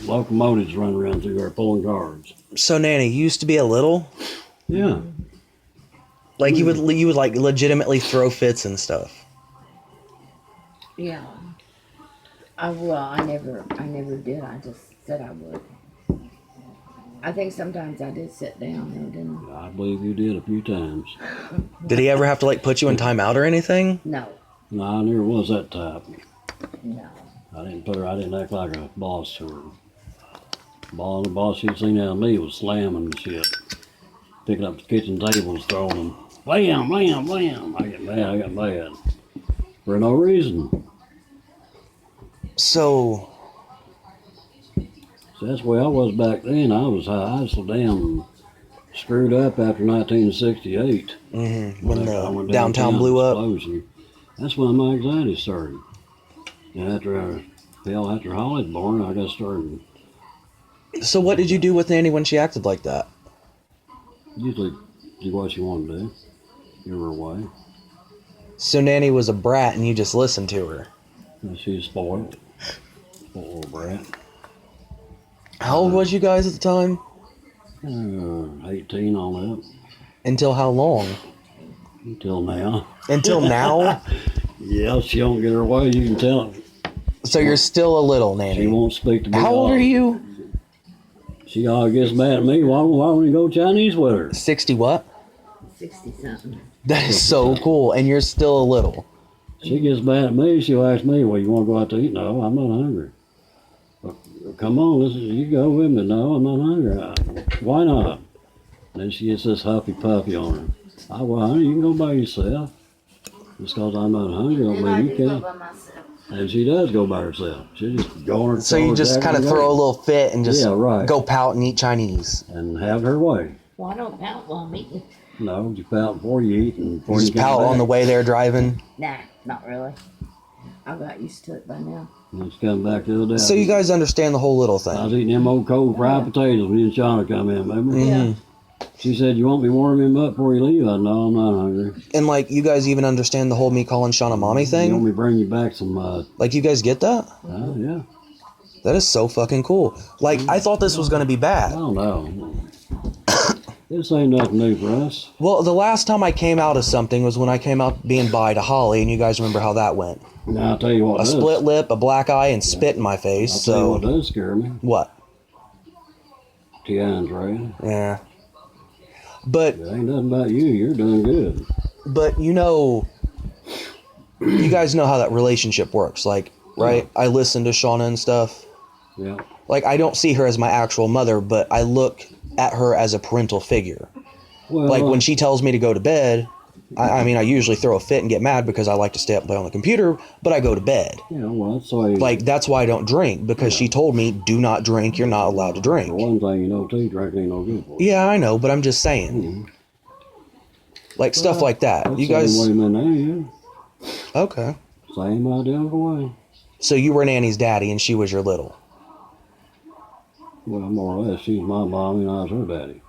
locomotives running around through there pulling cars. So, Nanny, you used to be a little? Yeah. Like, you would like legitimately throw fits and stuff. Yeah. I never did. I just said I would. I think sometimes I did sit down though, didn't I? I believe you did a few times. Did he ever have to, like, put you in timeout or anything? No. No, I never was that type. No. I didn't act like a boss to her. The boss she'd seen out of me was slamming and shit. Picking up the kitchen tables, throwing them. Blam, blam, blam. I got mad. For no reason. So that's the way I was back then. I was so damn screwed up after 1968. when the downtown blew up. Explosion. That's when my anxiety started. And after Holly's born, I got started. So what did you do with Nanny when she acted like that? Usually do what she wanted to do. Give her away. So Nanny was a brat and you just listened to her. And she's spoiled. Spoiled little brat. How old was you guys at the time? 18 on up. Until how long? Until now. Until now? Yeah, she don't get her way, you can tell. So you're still a little, Nanny. She won't speak to me. How old are you? She always gets mad at me. Why don't you go Chinese with her? 60 what? 60-something. That is so cool. And you're still a little. She gets mad at me. She'll ask me, well, you want to go out to eat? No, I'm not hungry. Well, come on, you go with me. No, I'm not hungry. Why not? Then she gets this huffy puffy on her. Well, honey, you can go by yourself. Just because I'm not hungry don't mean you can't. And she does go by herself. She just go on her. So you just kind of throw a little fit and just go pout and eat Chinese. And have her way. Well, I don't pout while I'm eating. No, you pout before you eat and before you you pout on the way they're driving? Nah, not really. I got used to it by now. Let's come back to the other day. So you guys understand the whole little thing? I was eating them old cold fried potatoes when Shauna come in, remember? Yeah. She said, you want me warming him up before you leave? I said, no, I'm not hungry. And, like, you guys even understand the whole me calling Shauna mommy thing? You want me to bring you back some... like, you guys get that? Yeah. That is so fucking cool. Like, I thought this was going to be bad. I don't know. This ain't nothing new for us. Well, the last time I came out of something was when I came out being bi to Holly, and you guys remember how that went. Now, I'll tell you what A split lip, a black eye, and spit in my face. I'll tell you what does scare me. What? Tian's right. Yeah. But it ain't nothing about you. You're doing good. But you guys know how that relationship works, like, right? Yeah. I listen to Shauna and stuff. Yeah. Like, I don't see her as my actual mother, but I look at her as a parental figure. Well, like, when she tells me to go to bed, I mean, I usually throw a fit and get mad because I like to stay up and play on the computer, but I go to bed. Yeah, well, that's why... Like, that's why I don't drink, because she told me, do not drink, you're not allowed to drink. For one thing, you know, too, drinking ain't no good for you. Yeah, I know, but I'm just saying. Mm-hmm. Like, stuff like that. You guys... Same way, man, yeah. Okay. Same identical way. So you were Nanny's daddy and she was your little? Well, more or less. She's my mom and I was her daddy.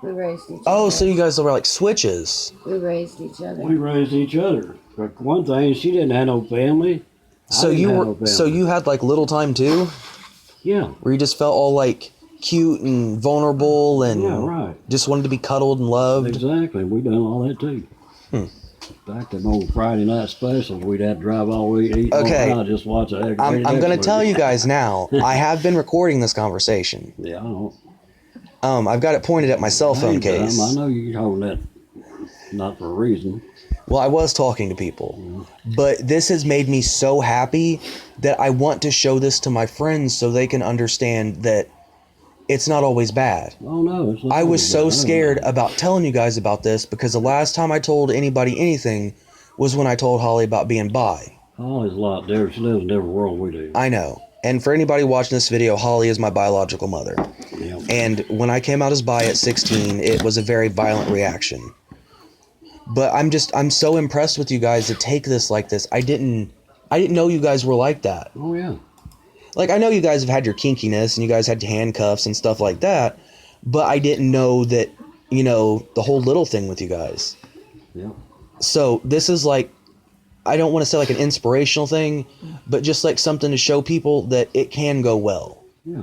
We raised each other. Oh, so you guys were like switches. We raised each other. We raised each other. But one thing, she didn't have no family. So you had like little time too? Yeah. Where you just felt all like cute and vulnerable and just wanted to be cuddled and loved? Exactly. We done all that too. Back to old Friday night specials, we'd have to drive all the way to eat. Okay. Just watch it. I'm going to tell you guys now, I have been recording this conversation. Yeah, I know. I've got it pointed at my cell phone case. I know you're holding that not for a reason. Well, I was talking to people, but this has made me so happy that I want to show this to my friends so they can understand that it's not always bad. Oh, no. It's not I was so scared about telling you guys about this because the last time I told anybody anything was when I told Holly about being bi. Holly's a lot different. She lives in a different world we do. I know. And for anybody watching this video, Holly is my biological mother. Yep. And when I came out as bi at 16, it was a very violent reaction. But I'm so impressed with you guys to take this like this. I didn't know you guys were like that. Oh, yeah. Like, I know you guys have had your kinkiness and you guys had handcuffs and stuff like that, but I didn't know that, you know, the whole little thing with you guys. Yeah. So this is like, I don't want to say like an inspirational thing, but just like something to show people that it can go well. Yeah.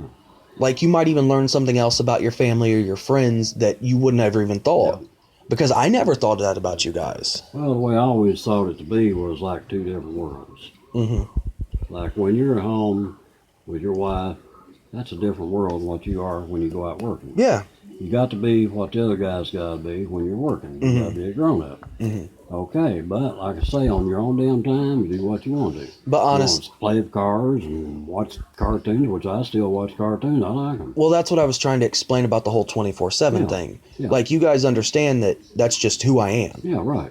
Like, you might even learn something else about your family or your friends that you wouldn't have even thought. Yeah. Because I never thought that about you guys. Well, the way I always thought it to be was like two different worlds. Like when you're at home with your wife, that's a different world than what you are when you go out working. Yeah. You got to be what the other guys got to be when you're working. You got to be a grown-up. Okay, but like I say, on your own damn time, you do what you want to do. But honest, you want to play with cars and watch cartoons, which I still watch cartoons. I like them. well, that's what I was trying to explain about the whole 24/7 thing. Yeah. Like, you guys understand that that's just who I am. Yeah, right.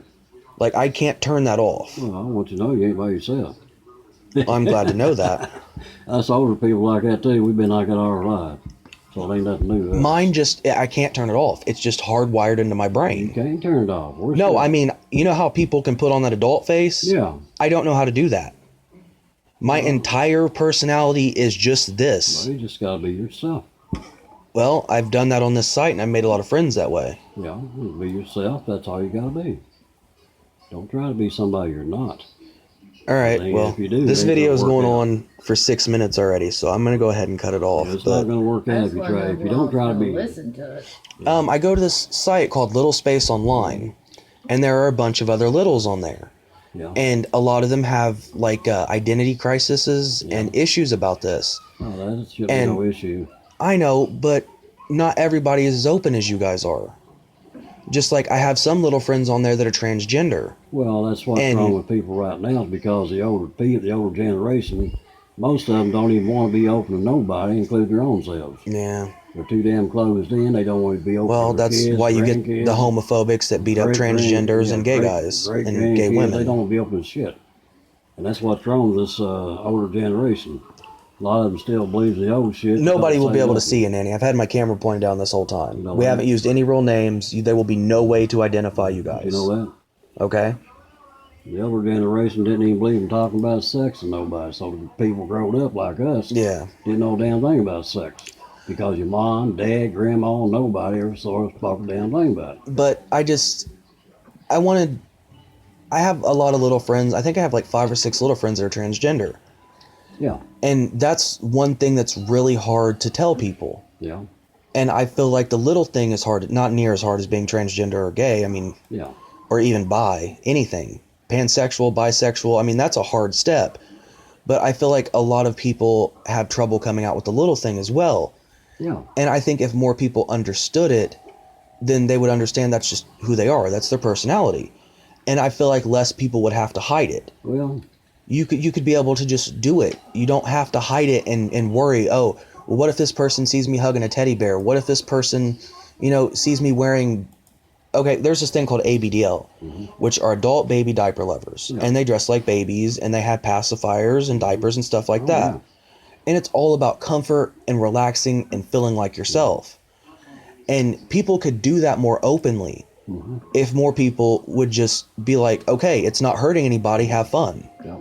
Like, I can't turn that off. Well, I want you to know you ain't by yourself. I'm glad to know that. Us older people like that too. We've been like that all our lives. So it ain't nothing new. Mine just, I can't turn it off. It's just hardwired into my You brain. can't turn it off. No, I mean, you know how people can put on that adult face? Yeah. I don't know how to do that. My entire personality is just this. Well, you just gotta be yourself. Well, I've done that on this site, and I've made a lot of friends that way. Yeah, be yourself. That's all you gotta be. Don't try to be somebody you're not. All right, And well, if you do, this it ain't video gonna is work going out. on for 6 minutes already, so I'm going to go ahead and cut it off. It's But not gonna work out if you try. If you don't try to be. listen to it. I go to this site called Littlespace Online, and there are a bunch of other littles on there. Yeah. And a lot of them have, like, identity crises and issues about this. Oh, that should be And- no issue. I know, but not everybody is as open as you guys are. Just like I have some little friends on there that are transgender. Well, that's what's And- wrong with people right now, because the older people, the older generation, most of them don't even want to be open to nobody, including their own selves. Yeah. They're too damn closed in. They don't want to be open. Well, to their that's kids, why you get grandkids, the homophobics that beat up transgenders and gay guys and gay great-grandkids. women. They don't want to be open to shit. And that's what's wrong with this older generation. A lot of them still believes the old shit. Nobody will be able to see. see you, Nanny. I've had my camera pointed down this whole time. You know We that? haven't used any real names. There will be no way to identify you guys. You know that? Okay? The older generation didn't even believe in talking about sex to nobody. So the people growing up like us Yeah. didn't know a damn thing about sex. Because your mom, dad, grandma, nobody ever saw us talk a damn thing about it. But I have a lot of little friends. I think I have like 5 or 6 little friends that are transgender. Yeah, And that's one thing that's really hard to tell people. yeah, And I feel like the little thing is hard, not near as hard as being transgender or gay. I mean, yeah. or even bi, anything. Pansexual, bisexual, I mean, that's a hard step. But I feel like a lot of people have trouble coming out with the little thing as well. Yeah, And I think if more people understood it, then they would understand that's just who they are. That's their personality. And I feel like less people would have to hide it. well, You could be able to just do it. You don't have to hide it and worry, oh, well, what if this person sees me hugging a teddy bear? What if this person, sees me wearing... Okay, there's this thing called abdl, which are adult baby diaper lovers. Yeah. And they dress like babies, and they have pacifiers and diapers and stuff like that. yeah. And it's all about comfort and relaxing and feeling like yourself. And people could do that more openly if more people would just be like, okay, it's not hurting anybody, have fun. Yeah.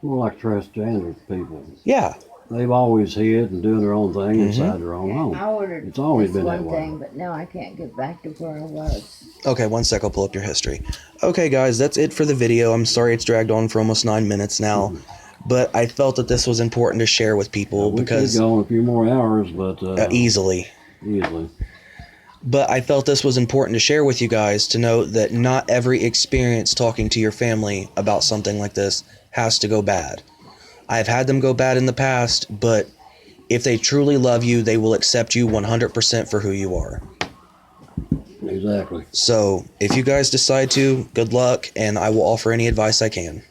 More like transgender people. Yeah. They've always hid and doing their own thing inside their own home. I ordered It's always this been that one way. thing, but now I can't get back to where I was. Okay, one sec, I'll pull up your history. Okay, guys, that's it for the video. I'm sorry it's dragged on for almost 9 minutes now. But I felt that this was important to share with people We because... could go on a few more hours, but easily. easily. But I felt this was important to share with you guys to know that not every experience talking to your family about something like this has to go bad. I've had them go bad in the past, but if they truly love you, they will accept you 100% for who you are. Exactly. So if you guys decide to, good luck, and I will offer any advice I can.